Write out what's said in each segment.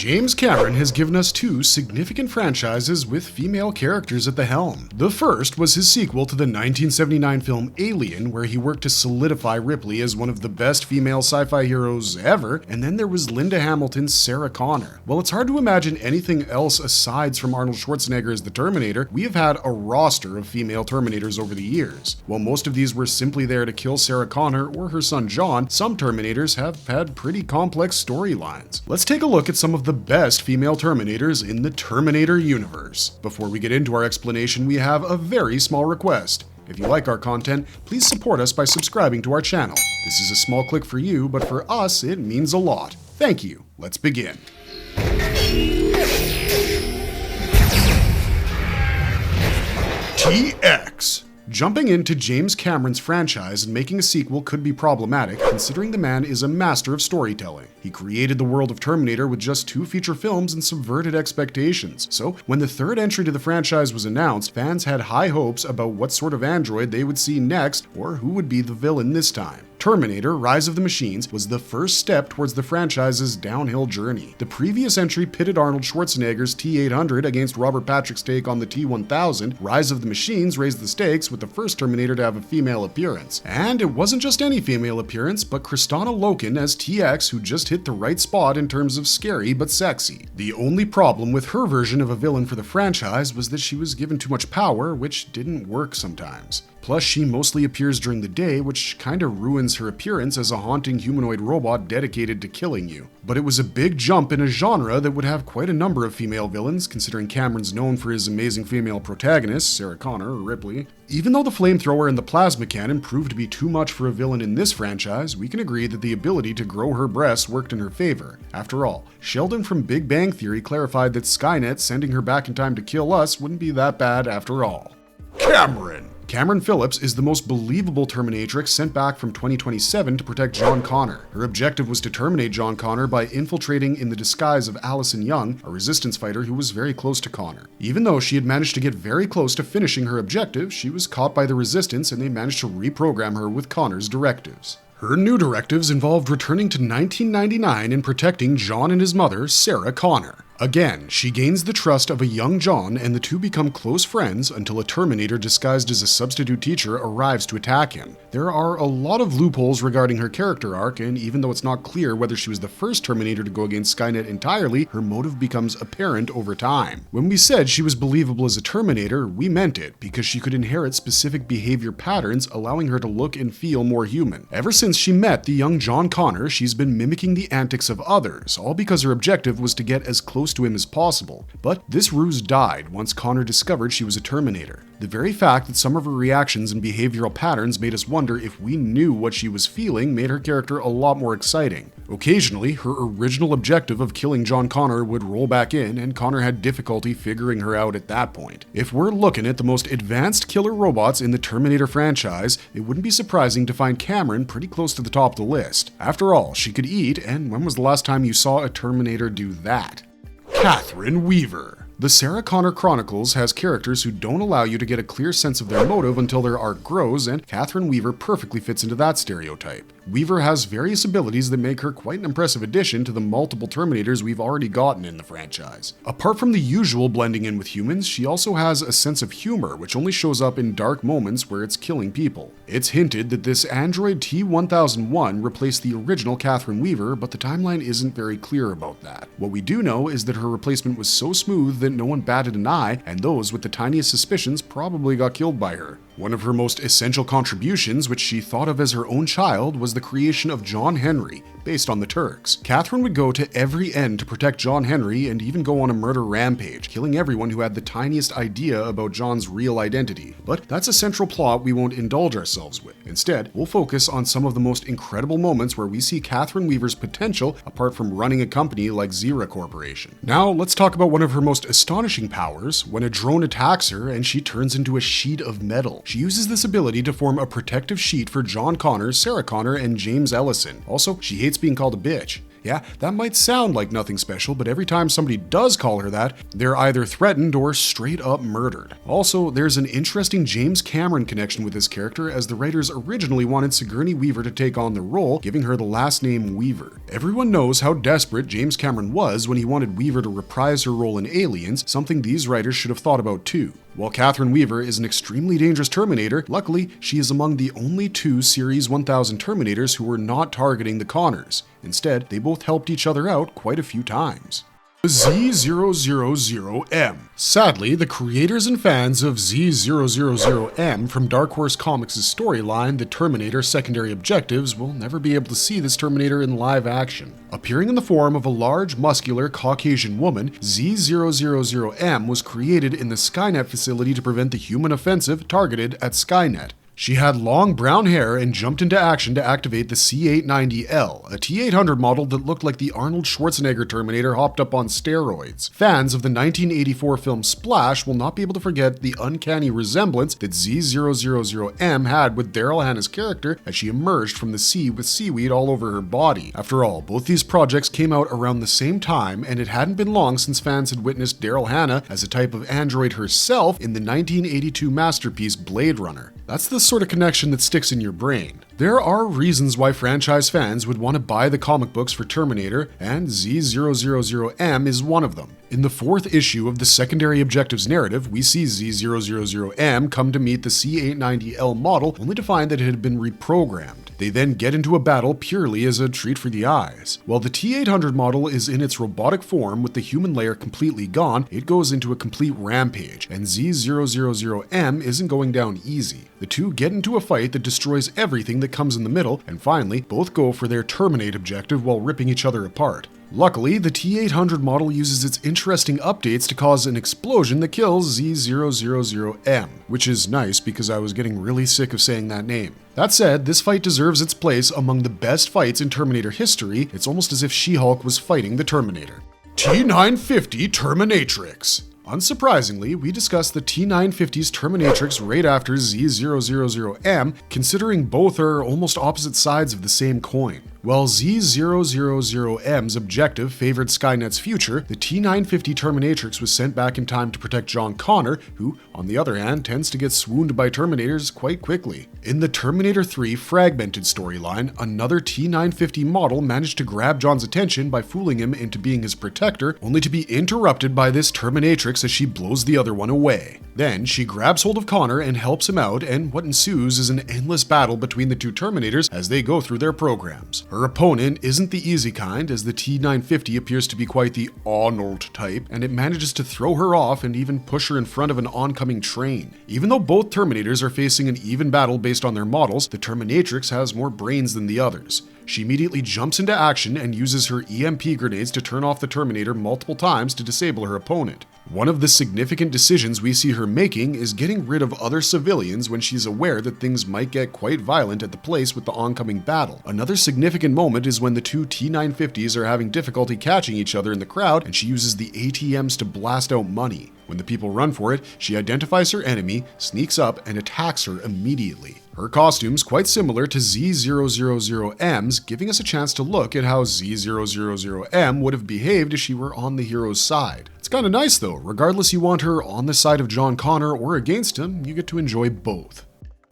James Cameron has given us two significant franchises with female characters at the helm. The first was his sequel to the 1979 film Alien, where he worked to solidify Ripley as one of the best female sci-fi heroes ever, and then there was Linda Hamilton's Sarah Connor. Well, it's hard to imagine anything else aside from Arnold Schwarzenegger as the Terminator. We have had a roster of female Terminators over the years. While most of these were simply there to kill Sarah Connor or her son John, some Terminators have had pretty complex storylines. Let's take a look at some of the best female Terminators in the Terminator universe. Before we get into our explanation, we have a very small request. If you like our content, please support us by subscribing to our channel. This is a small click for you, but for us, it means a lot. Thank you. Let's begin. TX. Jumping into James Cameron's franchise and making a sequel could be problematic, considering the man is a master of storytelling. He created the world of Terminator with just 2 feature films and subverted expectations. So, when the third entry to the franchise was announced, fans had high hopes about what sort of android they would see next, or who would be the villain this time. Terminator: Rise of the Machines was the first step towards the franchise's downhill journey. The previous entry pitted Arnold Schwarzenegger's T-800 against Robert Patrick's take on the T-1000. Rise of the Machines raised the stakes with the first Terminator to have a female appearance. And it wasn't just any female appearance, but Kristanna Loken as TX, who just hit the right spot in terms of scary but sexy. The only problem with her version of a villain for the franchise was that she was given too much power, which didn't work sometimes. Plus, she mostly appears during the day, which kinda ruins her appearance as a haunting humanoid robot dedicated to killing you. But it was a big jump in a genre that would have quite a number of female villains, considering Cameron's known for his amazing female protagonists, Sarah Connor or Ripley. Even though the flamethrower and the plasma cannon proved to be too much for a villain in this franchise, we can agree that the ability to grow her breasts worked in her favor. After all, Sheldon from Big Bang Theory clarified that Skynet sending her back in time to kill us wouldn't be that bad after all. Cameron Phillips is the most believable Terminatrix sent back from 2027 to protect John Connor. Her objective was to terminate John Connor by infiltrating in the disguise of Allison Young, a resistance fighter who was very close to Connor. Even though she had managed to get very close to finishing her objective, she was caught by the resistance and they managed to reprogram her with Connor's directives. Her new directives involved returning to 1999 and protecting John and his mother, Sarah Connor. Again, she gains the trust of a young John and the two become close friends until a Terminator disguised as a substitute teacher arrives to attack him. There are a lot of loopholes regarding her character arc, and even though it's not clear whether she was the first Terminator to go against Skynet entirely, her motive becomes apparent over time. When we said she was believable as a Terminator, we meant it, because she could inherit specific behavior patterns, allowing her to look and feel more human. Ever since she met the young John Connor, she's been mimicking the antics of others, all because her objective was to get as close to him as possible. But this ruse died once Connor discovered she was a Terminator. The very fact that some of her reactions and behavioral patterns made us wonder if we knew what she was feeling made her character a lot more exciting. Occasionally, her original objective of killing John Connor would roll back in, and Connor had difficulty figuring her out at that point. If we're looking at the most advanced killer robots in the Terminator franchise, it wouldn't be surprising to find Cameron pretty close to the top of the list. After all, she could eat, and when was the last time you saw a Terminator do that? Katherine Weaver. The Sarah Connor Chronicles has characters who don't allow you to get a clear sense of their motive until their arc grows, and Katherine Weaver perfectly fits into that stereotype. Weaver has various abilities that make her quite an impressive addition to the multiple Terminators we've already gotten in the franchise. Apart from the usual blending in with humans, she also has a sense of humor, which only shows up in dark moments where it's killing people. It's hinted that this android T-1001 replaced the original Katherine Weaver, but the timeline isn't very clear about that. What we do know is that her replacement was so smooth that no one batted an eye, and those with the tiniest suspicions probably got killed by her. One of her most essential contributions, which she thought of as her own child, was the creation of John Henry, based on the Turks. Katherine would go to every end to protect John Henry and even go on a murder rampage, killing everyone who had the tiniest idea about John's real identity. But that's a central plot we won't indulge ourselves with. Instead, we'll focus on some of the most incredible moments where we see Katherine Weaver's potential apart from running a company like Zira Corporation. Now, let's talk about one of her most astonishing powers, when a drone attacks her and she turns into a sheet of metal. She uses this ability to form a protective sheet for John Connor, Sarah Connor, and James Ellison. Also, she hates being called a bitch. Yeah, that might sound like nothing special, but every time somebody does call her that, they're either threatened or straight up murdered. Also, there's an interesting James Cameron connection with this character, as the writers originally wanted Sigourney Weaver to take on the role, giving her the last name Weaver. Everyone knows how desperate James Cameron was when he wanted Weaver to reprise her role in Aliens, something these writers should have thought about too. While Katherine Weaver is an extremely dangerous Terminator, luckily she is among the only two Series 1000 Terminators who were not targeting the Connors. Instead, they both helped each other out quite a few times. Z000M. Sadly, the creators and fans of Z000M from Dark Horse Comics' storyline, The Terminator Secondary Objectives, will never be able to see this Terminator in live action. Appearing in the form of a large, muscular, Caucasian woman, Z000M was created in the Skynet facility to prevent the human offensive targeted at Skynet. She had long brown hair and jumped into action to activate the C890L, a T800 model that looked like the Arnold Schwarzenegger Terminator hopped up on steroids. Fans of the 1984 film Splash will not be able to forget the uncanny resemblance that Z000M had with Daryl Hannah's character as she emerged from the sea with seaweed all over her body. After all, both these projects came out around the same time, and it hadn't been long since fans had witnessed Daryl Hannah as a type of android herself in the 1982 masterpiece Blade Runner. That's the sort of connection that sticks in your brain. There are reasons why franchise fans would want to buy the comic books for Terminator, and Z000M is one of them. In the 4th issue of the Secondary Objectives narrative, we see Z000M come to meet the C890L model, only to find that it had been reprogrammed. They then get into a battle purely as a treat for the eyes. While the T800 model is in its robotic form with the human layer completely gone, it goes into a complete rampage, and Z000M isn't going down easy. The two get into a fight that destroys everything that comes in the middle, and finally, both go for their terminate objective while ripping each other apart. Luckily, the T800 model uses its interesting updates to cause an explosion that kills Z000M, which is nice because I was getting really sick of saying that name. That said, this fight deserves its place among the best fights in Terminator history. It's almost as if She-Hulk was fighting the Terminator. T950 Terminatrix. Unsurprisingly, we discussed the T950's Terminatrix right after Z000M, considering both are almost opposite sides of the same coin. While Z000M's objective favored Skynet's future, the T950 Terminatrix was sent back in time to protect John Connor, who, on the other hand, tends to get swooned by Terminators quite quickly. In the Terminator 3 Fragmented storyline, another T950 model managed to grab John's attention by fooling him into being his protector, only to be interrupted by this Terminatrix as she blows the other one away. Then, she grabs hold of Connor and helps him out, and what ensues is an endless battle between the two Terminators as they go through their programs. Her opponent isn't the easy kind, as the T950 appears to be quite the Arnold type, and it manages to throw her off and even push her in front of an oncoming train. Even though both Terminators are facing an even battle based on their models, the Terminatrix has more brains than the others. She immediately jumps into action and uses her EMP grenades to turn off the Terminator multiple times to disable her opponent. One of the significant decisions we see her making is getting rid of other civilians when she's aware that things might get quite violent at the place with the oncoming battle. Another significant moment is when the two T950s are having difficulty catching each other in the crowd, and she uses the ATMs to blast out money. When the people run for it, she identifies her enemy, sneaks up, and attacks her immediately. Her costume's quite similar to Z000M's, giving us a chance to look at how Z000M would have behaved if she were on the hero's side. It's kinda nice though, regardless you want her on the side of John Connor or against him, you get to enjoy both.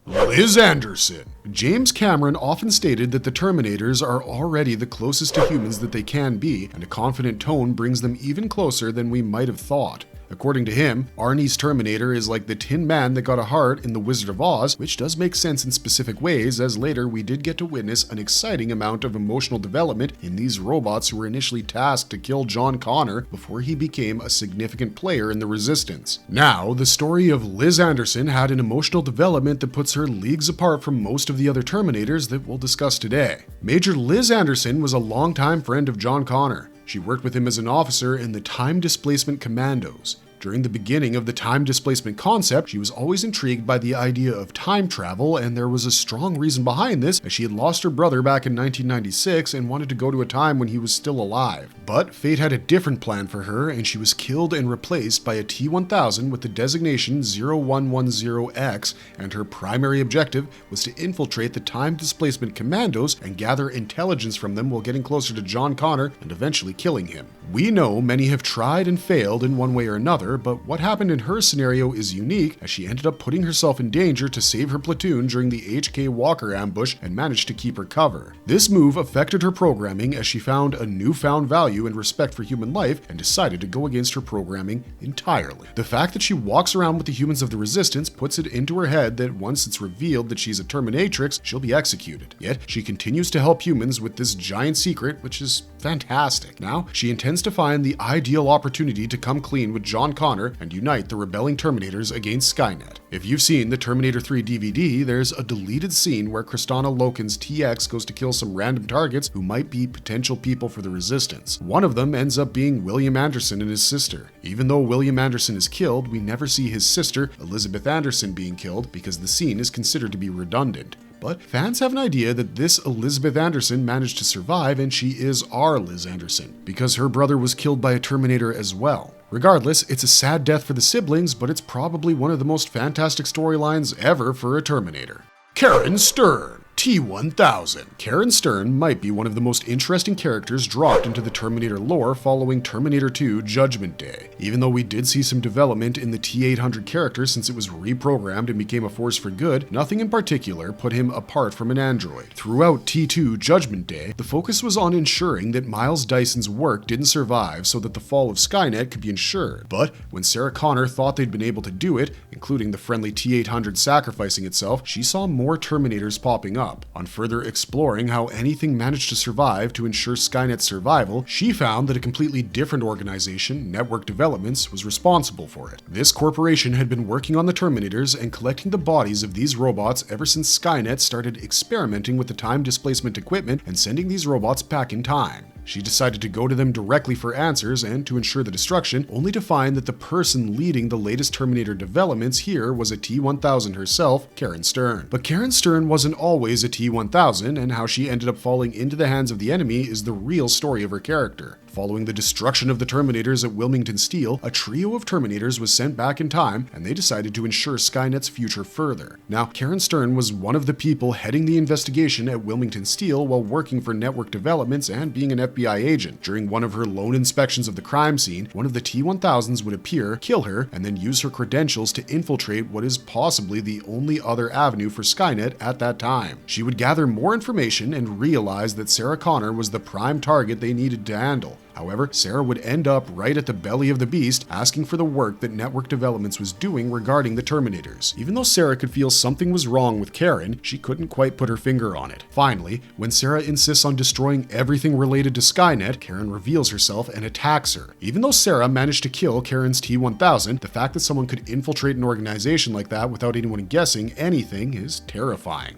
Liz Anderson. James Cameron often stated that the Terminators are already the closest to humans that they can be, and a confident tone brings them even closer than we might have thought. According to him, Arnie's Terminator is like the Tin Man that got a heart in The Wizard of Oz, which does make sense in specific ways, as later we did get to witness an exciting amount of emotional development in these robots who were initially tasked to kill John Connor before he became a significant player in the Resistance. Now, the story of Liz Anderson had an emotional development that puts her leagues apart from most of the other Terminators that we'll discuss today. Major Liz Anderson was a longtime friend of John Connor. She worked with him as an officer in the Time Displacement Commandos. During the beginning of the time displacement concept, she was always intrigued by the idea of time travel, and there was a strong reason behind this, as she had lost her brother back in 1996 and wanted to go to a time when he was still alive. But fate had a different plan for her, and she was killed and replaced by a T-1000 with the designation 0110X, and her primary objective was to infiltrate the time displacement commandos and gather intelligence from them while getting closer to John Connor and eventually killing him. We know many have tried and failed in one way or another, but what happened in her scenario is unique, as she ended up putting herself in danger to save her platoon during the H.K. Walker ambush and managed to keep her cover. This move affected her programming, as she found a newfound value and respect for human life and decided to go against her programming entirely. The fact that she walks around with the humans of the Resistance puts it into her head that once it's revealed that she's a Terminatrix, she'll be executed. Yet, she continues to help humans with this giant secret, which is fantastic. Now, she intends to find the ideal opportunity to come clean with John Connor and unite the rebelling Terminators against Skynet. If you've seen the Terminator 3 DVD, there's a deleted scene where Kristana Loken's TX goes to kill some random targets who might be potential people for the Resistance. One of them ends up being William Anderson and his sister. Even though William Anderson is killed, we never see his sister, Elizabeth Anderson, being killed because the scene is considered to be redundant. But fans have an idea that this Elizabeth Anderson managed to survive, and she is our Liz Anderson, because her brother was killed by a Terminator as well. Regardless, it's a sad death for the siblings, but it's probably one of the most fantastic storylines ever for a Terminator. Karen Stern. T-1000. Karen Stern might be one of the most interesting characters dropped into the Terminator lore following Terminator 2 Judgment Day. Even though we did see some development in the T-800 character since it was reprogrammed and became a force for good, nothing in particular put him apart from an android. Throughout T2 Judgment Day, the focus was on ensuring that Miles Dyson's work didn't survive so that the fall of Skynet could be ensured. But when Sarah Connor thought they'd been able to do it, including the friendly T-800 sacrificing itself, she saw more Terminators popping up. On further exploring how anything managed to survive to ensure Skynet's survival, she found that a completely different organization, Network Developments, was responsible for it. This corporation had been working on the Terminators and collecting the bodies of these robots ever since Skynet started experimenting with the time displacement equipment and sending these robots back in time. She decided to go to them directly for answers and to ensure the destruction, only to find that the person leading the latest Terminator developments here was a T-1000 herself, Karen Stern. But Karen Stern wasn't always a T-1000, and how she ended up falling into the hands of the enemy is the real story of her character. Following the destruction of the Terminators at Wilmington Steel, a trio of Terminators was sent back in time, and they decided to ensure Skynet's future further. Now, Karen Stern was one of the people heading the investigation at Wilmington Steel while working for Network Developments and being an FBI agent. During one of her lone inspections of the crime scene, one of the T-1000s would appear, kill her, and then use her credentials to infiltrate what is possibly the only other avenue for Skynet at that time. She would gather more information and realize that Sarah Connor was the prime target they needed to handle. However, Sarah would end up right at the belly of the beast, asking for the work that Network Developments was doing regarding the Terminators. Even though Sarah could feel something was wrong with Karen, she couldn't quite put her finger on it. Finally, when Sarah insists on destroying everything related to Skynet, Karen reveals herself and attacks her. Even though Sarah managed to kill Karen's T-1000, the fact that someone could infiltrate an organization like that without anyone guessing anything is terrifying.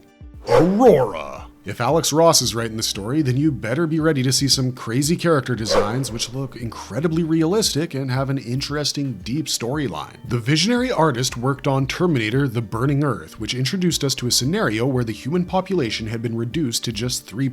Aurora. If Alex Ross is writing the story, then you better be ready to see some crazy character designs which look incredibly realistic and have an interesting, deep storyline. The visionary artist worked on Terminator: The Burning Earth, which introduced us to a scenario where the human population had been reduced to just 3%.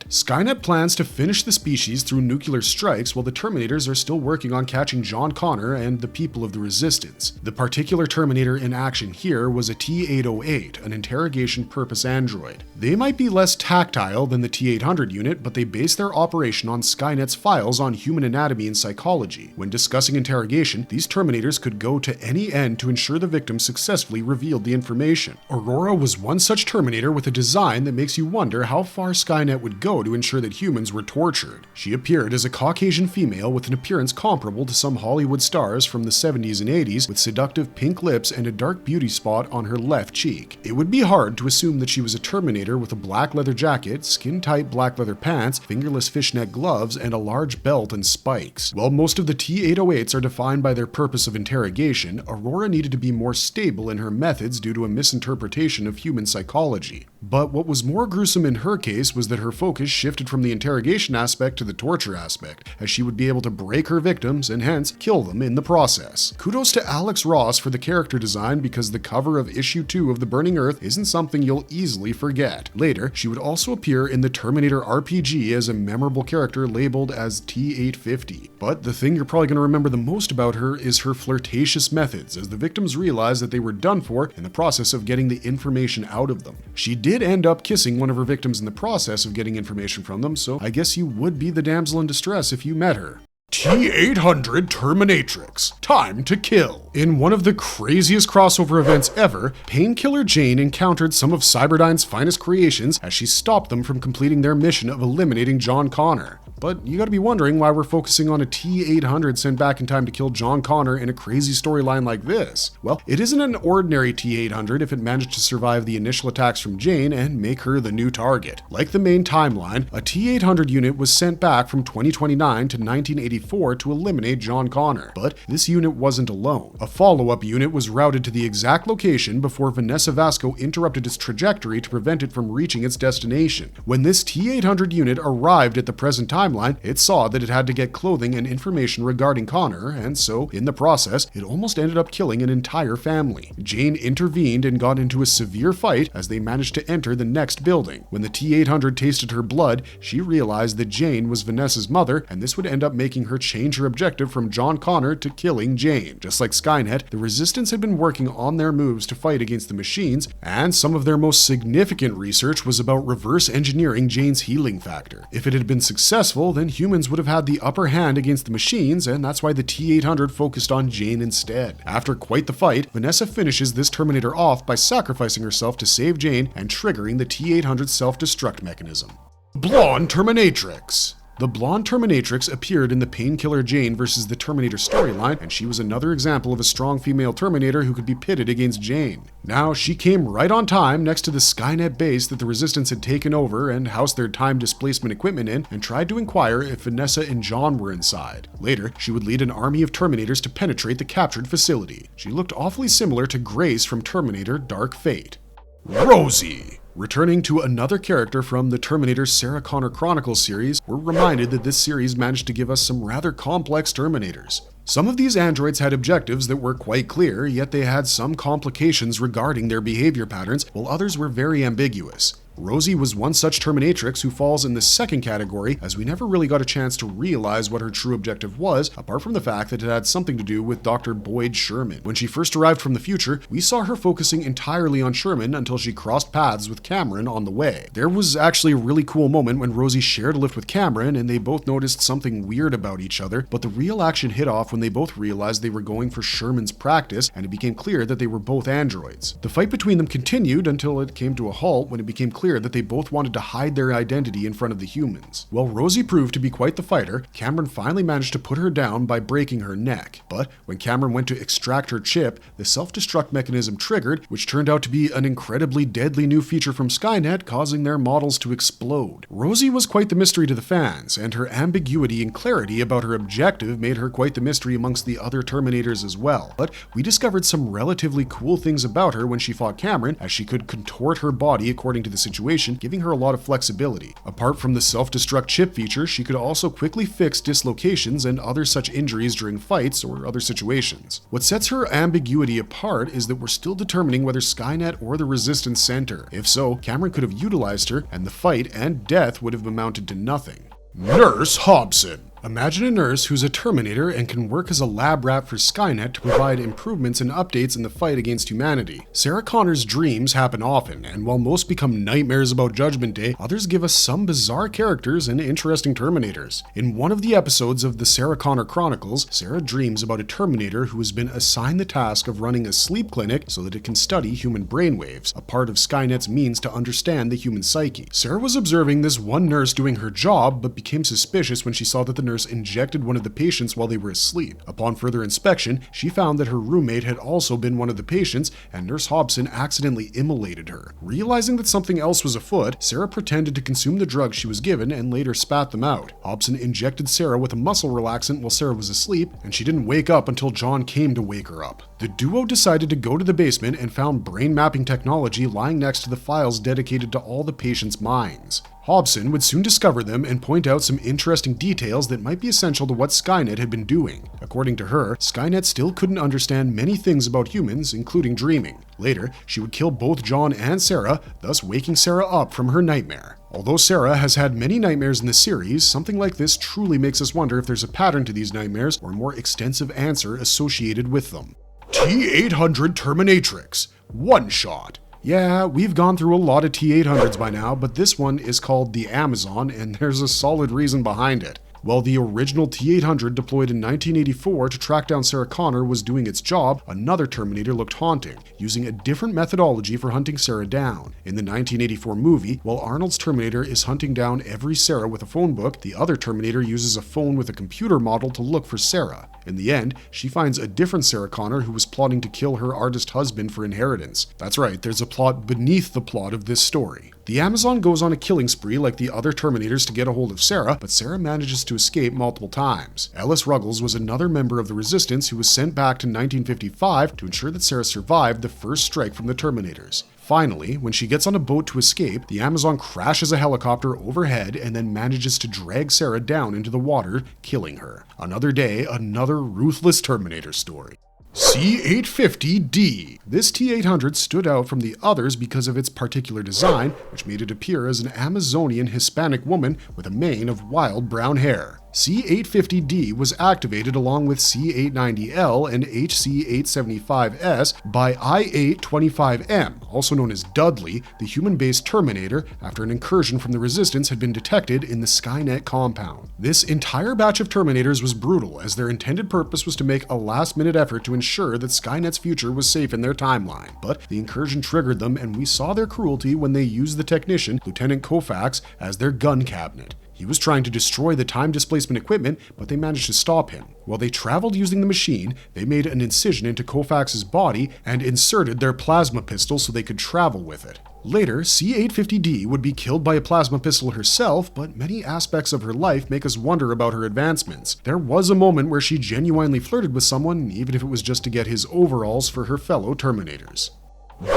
Skynet plans to finish the species through nuclear strikes while the Terminators are still working on catching John Connor and the people of the Resistance. The particular Terminator in action here was a T-808, an interrogation purpose android. They might be less tactile than the T-800 unit, but they base their operation on Skynet's files on human anatomy and psychology. When discussing interrogation, these Terminators could go to any end to ensure the victim successfully revealed the information. Aurora was one such Terminator with a design that makes you wonder how far Skynet would go to ensure that humans were tortured. She appeared as a Caucasian female with an appearance comparable to some Hollywood stars from the 70s and 80s, with seductive pink lips and a dark beauty spot on her left cheek. It would be hard to assume that she was a Terminator with a black leather jacket, skin-tight black leather pants, fingerless fishnet gloves, and a large belt and spikes. While most of the T-808s are defined by their purpose of interrogation, Aurora needed to be more stable in her methods due to a misinterpretation of human psychology. But what was more gruesome in her case was that her focus shifted from the interrogation aspect to the torture aspect, as she would be able to break her victims and hence kill them in the process. Kudos to Alex Ross for the character design, because the cover of issue 2 of The Burning Earth isn't something you'll easily forget. Later, she would also appear in the Terminator RPG as a memorable character labeled as T950. But the thing you're probably going to remember the most about her is her flirtatious methods, as the victims realized that they were done for in the process of getting the information out of them. She did end up kissing one of her victims in the process of getting information from them, so I guess you would be the damsel in distress if you met her. T950 Terminatrix, time to kill. In one of the craziest crossover events ever, Painkiller Jane encountered some of Cyberdyne's finest creations as she stopped them from completing their mission of eliminating John Connor. But you gotta be wondering why we're focusing on a T950 sent back in time to kill John Connor in a crazy storyline like this. Well, it isn't an ordinary T950 if it managed to survive the initial attacks from Jane and make her the new target. Like the main timeline, a T950 unit was sent back from 2029 to 1984 to eliminate John Connor. But this unit wasn't alone. A follow-up unit was routed to the exact location before Vanessa Vasco interrupted its trajectory to prevent it from reaching its destination. When this T950 unit arrived at the present timeline, it saw that it had to get clothing and information regarding Connor, and so, in the process, it almost ended up killing an entire family. Jane intervened and got into a severe fight as they managed to enter the next building. When the T950 tasted her blood, she realized that Jane was Vanessa's mother, and this would end up making her change her objective from John Connor to killing Jane. Just like Skynet, the Resistance had been working on their moves to fight against the machines, and some of their most significant research was about reverse engineering Jane's healing factor. If it had been successful, then humans would have had the upper hand against the machines, and that's why the T950 focused on Jane instead. After quite the fight, Vanessa finishes this Terminator off by sacrificing herself to save Jane and triggering the T950's self-destruct mechanism. Blonde Terminatrix. The blonde Terminatrix appeared in the Painkiller Jane vs. the Terminator storyline, and she was another example of a strong female Terminator who could be pitted against Jane. Now, she came right on time next to the Skynet base that the Resistance had taken over and housed their time displacement equipment in, and tried to inquire if Vanessa and John were inside. Later, she would lead an army of Terminators to penetrate the captured facility. She looked awfully similar to Grace from Terminator Dark Fate. Rosie. Returning to another character from the Terminator Sarah Connor Chronicles series, we're reminded that this series managed to give us some rather complex Terminators. Some of these androids had objectives that were quite clear, yet they had some complications regarding their behavior patterns, while others were very ambiguous. Rosie was one such Terminatrix who falls in the second category, as we never really got a chance to realize what her true objective was, apart from the fact that it had something to do with Dr. Boyd Sherman. When she first arrived from the future, we saw her focusing entirely on Sherman until she crossed paths with Cameron on the way. There was actually a really cool moment when Rosie shared a lift with Cameron and they both noticed something weird about each other, but the real action hit off when they both realized they were going for Sherman's practice, and it became clear that they were both androids. The fight between them continued until it came to a halt when it became clear that they both wanted to hide their identity in front of the humans. While Rosie proved to be quite the fighter, Cameron finally managed to put her down by breaking her neck. But when Cameron went to extract her chip, the self-destruct mechanism triggered, which turned out to be an incredibly deadly new feature from Skynet, causing their models to explode. Rosie was quite the mystery to the fans, and her ambiguity and clarity about her objective made her quite the mystery amongst the other Terminators as well. But we discovered some relatively cool things about her when she fought Cameron, as she could contort her body according to the situation, giving her a lot of flexibility. Apart from the self-destruct chip feature, she could also quickly fix dislocations and other such injuries during fights or other situations. What sets her ambiguity apart is that we're still determining whether Skynet or the Resistance sent her. If so, Cameron could have utilized her, and the fight and death would have amounted to nothing. Nurse Hobson. Imagine a nurse who's a Terminator and can work as a lab rat for Skynet to provide improvements and updates in the fight against humanity. Sarah Connor's dreams happen often, and while most become nightmares about Judgment Day, others give us some bizarre characters and interesting Terminators. In one of the episodes of the Sarah Connor Chronicles, Sarah dreams about a Terminator who has been assigned the task of running a sleep clinic so that it can study human brainwaves, a part of Skynet's means to understand the human psyche. Sarah was observing this one nurse doing her job, but became suspicious when she saw that the nurse injected one of the patients while they were asleep. Upon further inspection, she found that her roommate had also been one of the patients, and Nurse Hobson accidentally immolated her. Realizing that something else was afoot, Sarah pretended to consume the drugs she was given and later spat them out. Hobson injected Sarah with a muscle relaxant while Sarah was asleep, and she didn't wake up until John came to wake her up. The duo decided to go to the basement and found brain mapping technology lying next to the files dedicated to all the patients' minds. Hobson would soon discover them and point out some interesting details that might be essential to what Skynet had been doing. According to her, Skynet still couldn't understand many things about humans, including dreaming. Later, she would kill both John and Sarah, thus waking Sarah up from her nightmare. Although Sarah has had many nightmares in the series, something like this truly makes us wonder if there's a pattern to these nightmares or a more extensive answer associated with them. T950 Terminatrix. One shot. Yeah, we've gone through a lot of T800s by now, but this one is called the Amazon, and there's a solid reason behind it. While the original T-800 deployed in 1984 to track down Sarah Connor was doing its job, another Terminator looked haunting, using a different methodology for hunting Sarah down. In the 1984 movie, while Arnold's Terminator is hunting down every Sarah with a phone book, the other Terminator uses a phone with a computer model to look for Sarah. In the end, she finds a different Sarah Connor who was plotting to kill her artist husband for inheritance. That's right, there's a plot beneath the plot of this story. The Amazon goes on a killing spree like the other Terminators to get a hold of Sarah, but Sarah manages to escape multiple times. Ellis Ruggles was another member of the Resistance who was sent back to 1955 to ensure that Sarah survived the first strike from the Terminators. Finally, when she gets on a boat to escape, the Amazon crashes a helicopter overhead and then manages to drag Sarah down into the water, killing her. Another day, another ruthless Terminator story. C-850D. This T-800 stood out from the others because of its particular design, which made it appear as an Amazonian Hispanic woman with a mane of wild brown hair. C-850D was activated along with C-890L and HC-875S by I-825M, also known as Dudley, the human-based Terminator, after an incursion from the Resistance had been detected in the Skynet compound. This entire batch of Terminators was brutal, as their intended purpose was to make a last-minute effort to ensure that Skynet's future was safe in their timeline. But the incursion triggered them, and we saw their cruelty when they used the technician, Lieutenant Koufax, as their gun cabinet. He was trying to destroy the time displacement equipment, but they managed to stop him. While they traveled using the machine, they made an incision into Koufax's body and inserted their plasma pistol so they could travel with it. Later, C-850D would be killed by a plasma pistol herself, but many aspects of her life make us wonder about her advancements. There was a moment where she genuinely flirted with someone, even if it was just to get his overalls for her fellow Terminators.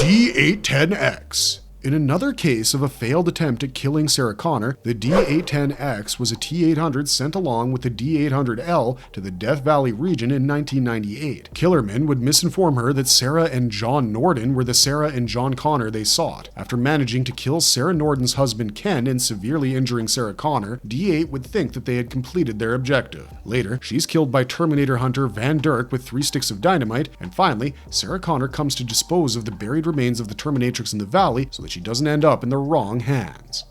D-810X. In another case of a failed attempt at killing Sarah Connor, the D-810X was a T-800 sent along with the D-800L to the Death Valley region in 1998. Killerman would misinform her that Sarah and John Norden were the Sarah and John Connor they sought. After managing to kill Sarah Norden's husband Ken and severely injuring Sarah Connor, D-8 would think that they had completed their objective. Later, she's killed by Terminator hunter Van Dirk with 3 sticks of dynamite, and finally, Sarah Connor comes to dispose of the buried remains of the Terminatrix in the valley so that she doesn't end up in the wrong hands.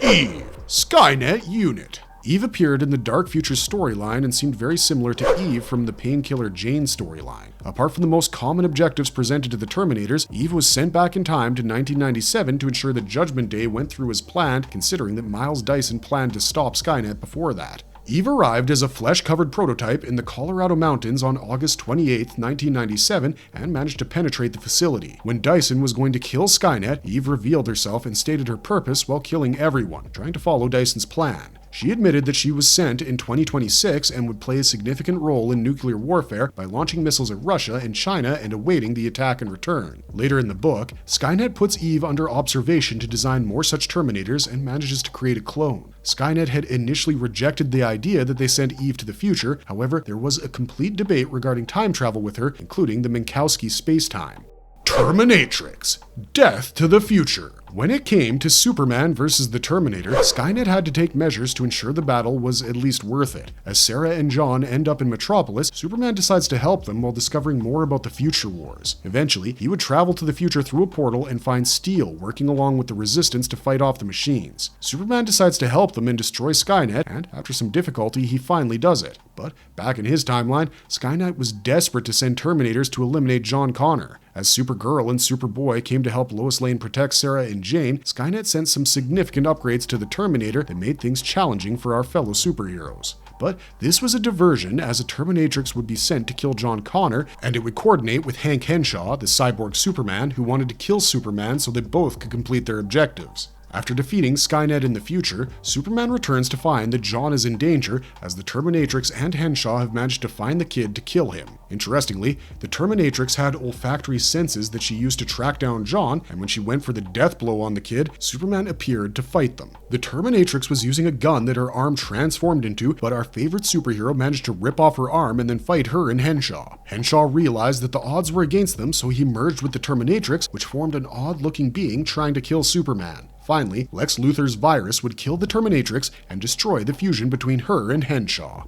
Eve, Skynet Unit. Eve appeared in the Dark Future storyline and seemed very similar to Eve from the Painkiller Jane storyline. Apart from the most common objectives presented to the Terminators, Eve was sent back in time to 1997 to ensure that Judgment Day went through as planned, considering that Miles Dyson planned to stop Skynet before that. Eve arrived as a flesh-covered prototype in the Colorado mountains on August 28, 1997, and managed to penetrate the facility. When Dyson was going to kill Skynet, Eve revealed herself and stated her purpose while killing everyone, trying to follow Dyson's plan. She admitted that she was sent in 2026 and would play a significant role in nuclear warfare by launching missiles at Russia and China and awaiting the attack in return. Later in the book, Skynet puts Eve under observation to design more such Terminators and manages to create a clone. Skynet had initially rejected the idea that they sent Eve to the future, however, there was a complete debate regarding time travel with her, including the Minkowski space-time. Terminatrix, Death to the Future. When it came to Superman versus the Terminator, Skynet had to take measures to ensure the battle was at least worth it. As Sarah and John end up in Metropolis, Superman decides to help them while discovering more about the Future Wars. Eventually, he would travel to the future through a portal and find Steel working along with the Resistance to fight off the machines. Superman decides to help them and destroy Skynet, and after some difficulty, he finally does it. But back in his timeline, Skynet was desperate to send Terminators to eliminate John Connor. As Supergirl and Superboy came to help Lois Lane protect Sarah and Jane, Skynet sent some significant upgrades to the Terminator that made things challenging for our fellow superheroes. But this was a diversion, as a Terminatrix would be sent to kill John Connor, and it would coordinate with Hank Henshaw, the cyborg Superman, who wanted to kill Superman so that both could complete their objectives. After defeating Skynet in the future, Superman returns to find that John is in danger as the Terminatrix and Henshaw have managed to find the kid to kill him. Interestingly, the Terminatrix had olfactory senses that she used to track down John, and when she went for the death blow on the kid, Superman appeared to fight them. The Terminatrix was using a gun that her arm transformed into, but our favorite superhero managed to rip off her arm and then fight her and Henshaw. Henshaw realized that the odds were against them, so he merged with the Terminatrix, which formed an odd-looking being trying to kill Superman. Finally, Lex Luthor's virus would kill the Terminatrix and destroy the fusion between her and Henshaw.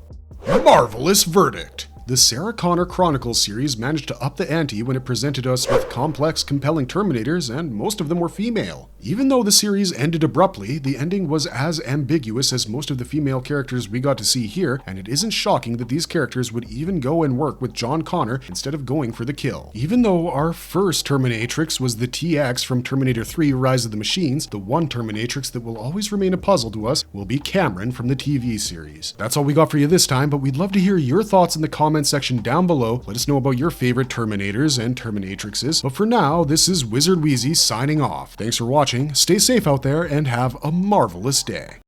Marvelous verdict! The Sarah Connor Chronicles series managed to up the ante when it presented us with complex, compelling Terminators, and most of them were female. Even though the series ended abruptly, the ending was as ambiguous as most of the female characters we got to see here, and it isn't shocking that these characters would even go and work with John Connor instead of going for the kill. Even though our first Terminatrix was the TX from Terminator 3 Rise of the Machines, the one Terminatrix that will always remain a puzzle to us will be Cameron from the TV series. That's all we got for you this time, but we'd love to hear your thoughts in the comments section down below. Let us know about your favorite Terminators and Terminatrixes. But for now, this is Wizard Wheezy signing off. Thanks for watching, stay safe out there, and have a marvelous day.